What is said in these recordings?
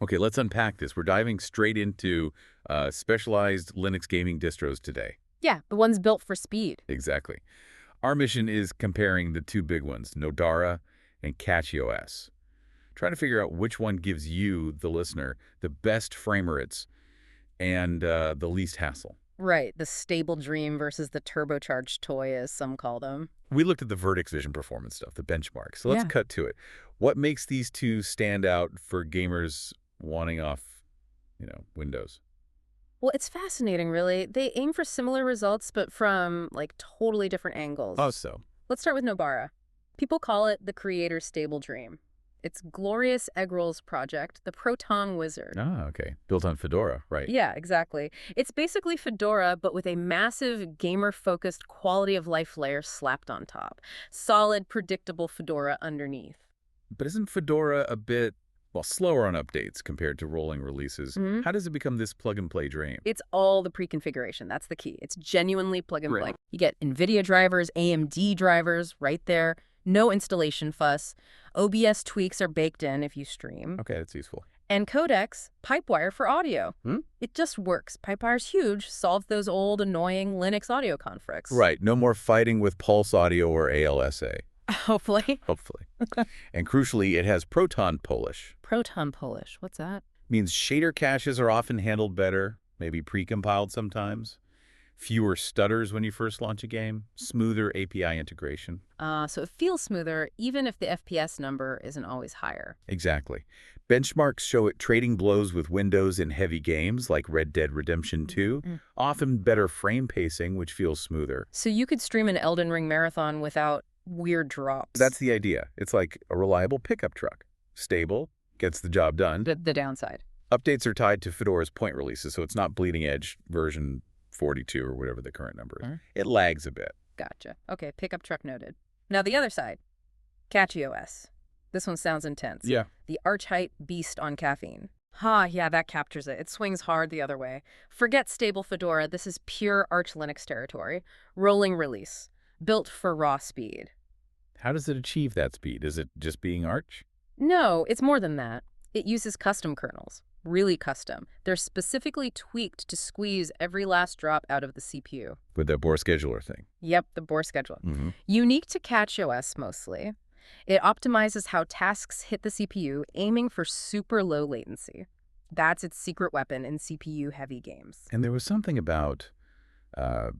Okay, let's unpack this. We're diving straight into specialized Linux gaming distros today. Yeah, the one's built for speed. Exactly. Our mission is comparing the two big ones, Nobara and CachyOS. Trying to figure out which one gives you, the listener, the best frame rates and the least hassle. Right, the stable dream versus the turbocharged toy, as some call them. We looked at the Vertex Vision performance stuff, the benchmark. So let's Yeah. cut to it. What makes these two stand out for gamers wanting off, Windows? Well, it's fascinating, really. They aim for similar results, but from, like, totally different angles. Oh, so. Let's start with Nobara. People call it the creator's stable dream. It's Glorious Eggroll's project, the Proton Wizard. Ah, okay. Built on Fedora, right. Yeah, exactly. It's basically Fedora, but with a massive gamer-focused quality-of-life layer slapped on top. Solid, predictable Fedora underneath. But isn't Fedora a bit, slower on updates compared to rolling releases? Mhm. How does it become this plug-and-play dream? It's all the pre-configuration. That's the key. It's genuinely plug and play. Right. You get NVIDIA drivers, AMD drivers right there. No installation fuss. OBS tweaks are baked in if you stream. Okay, that's useful. And codecs, Pipewire for audio. Hmm? It just works. Pipewire's huge, solves those old, annoying Linux audio conflicts. Right. No more fighting with Pulse Audio or ALSA, Hopefully. hopefully. And crucially, it has Proton Polish. Proton Polish. What's that? Means shader caches are often handled better, maybe pre-compiled sometimes. Fewer stutters when you first launch a game. Smoother API integration. So it feels smoother, even if the FPS number isn't always higher. Exactly. Benchmarks show it trading blows with Windows in heavy games like Red Dead Redemption 2, often better frame pacing, which feels smoother. So you could stream an Elden Ring marathon without weird drops. That's the idea. It's like a reliable pickup truck. Stable, gets the job done. the downside. Updates are tied to Fedora's point releases, so it's not bleeding edge version 42 or whatever the current number is. It lags a bit. Gotcha. Okay, pickup truck noted. Now the other side, CachyOS. This one sounds intense. Yeah. The arch-height beast on caffeine. Yeah, that captures it. It swings hard the other way. Forget stable Fedora. This is pure Arch Linux territory. Rolling release. Built for raw speed. How does it achieve that speed? Is it just being Arch? No, it's more than that. It uses custom kernels. Really custom. They're specifically tweaked to squeeze every last drop out of the CPU. With the Bohr scheduler thing. Yep, the Bohr schedule. Mm-hmm. Unique to CachyOS mostly. It optimizes how tasks hit the CPU, aiming for super low latency. That's its secret weapon in CPU-heavy games. And there was something about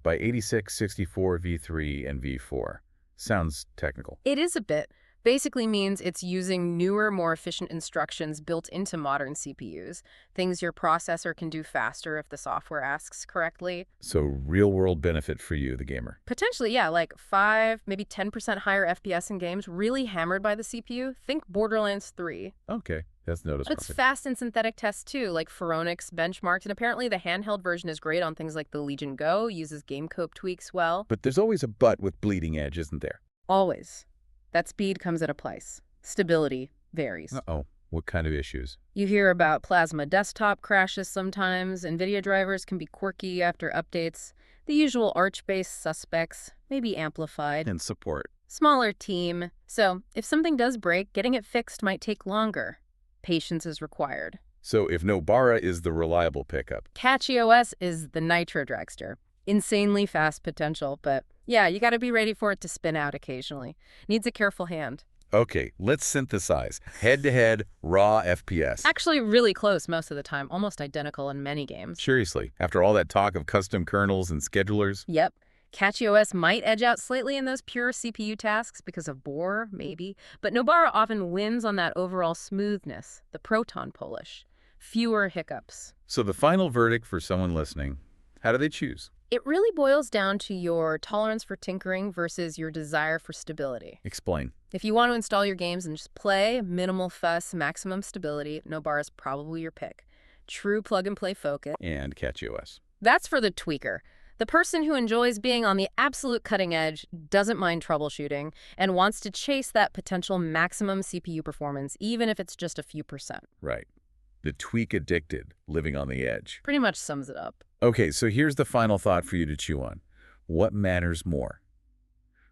by 86, 64, V3, and V4. Sounds technical. It is a bit. Basically means it's using newer, more efficient instructions built into modern CPUs, things your processor can do faster if the software asks correctly. So real-world benefit for you, the gamer. Potentially, yeah, like 5, maybe 10% higher FPS in games, really hammered by the CPU. Think Borderlands 3. Okay, that's But noticeable. it's fast in synthetic tests too, like Phoronix benchmarks, and apparently the handheld version is great on things like the Legion Go, uses game cope tweaks well. But there's always a but with bleeding edge, isn't there? Always. That speed comes at a price. Stability varies. Uh-oh. What kind of issues? You hear about Plasma desktop crashes sometimes. NVIDIA drivers can be quirky after updates. The usual Arch-based suspects, maybe amplified. And support. Smaller team. So if something does break, getting it fixed might take longer. Patience is required. So if Nobara is the reliable pickup, CachyOS is the nitro dragster. Insanely fast potential, but yeah, you gotta be ready for it to spin out occasionally. Needs a careful hand. okay, let's synthesize. Head-to-head, raw FPS. Actually really close most of the time, almost identical in many games. Seriously, after all that talk of custom kernels and schedulers, Yep. CachyOS might edge out slightly in those pure CPU tasks because of Bohr, maybe, but Nobara often wins on that overall smoothness, the Proton Polish. Fewer hiccups. so the final verdict for someone listening, how do they choose? It really boils down to your tolerance for tinkering versus your desire for stability. Explain. If you want to install your games and just play, minimal fuss, maximum stability, Nobara is probably your pick. True plug-and-play focus. And CachyOS. That's for the tweaker. The person who enjoys being on the absolute cutting edge, doesn't mind troubleshooting, and wants to chase that potential maximum CPU performance, even if it's just a few %. Right. The tweak addicted, living on the edge. Pretty much sums it up. Okay, so here's the final thought for you to chew on. What matters more?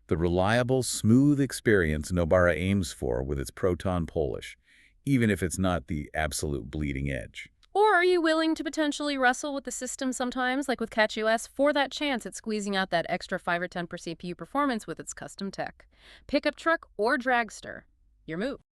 The reliable, smooth experience Nobara aims for with its Proton Polish, even if it's not the absolute bleeding edge. Or are you willing to potentially wrestle with the system sometimes, like with CachyOS, for that chance at squeezing out that extra 5 or 10 per CPU performance with its custom tech? Pickup truck or dragster? Your move.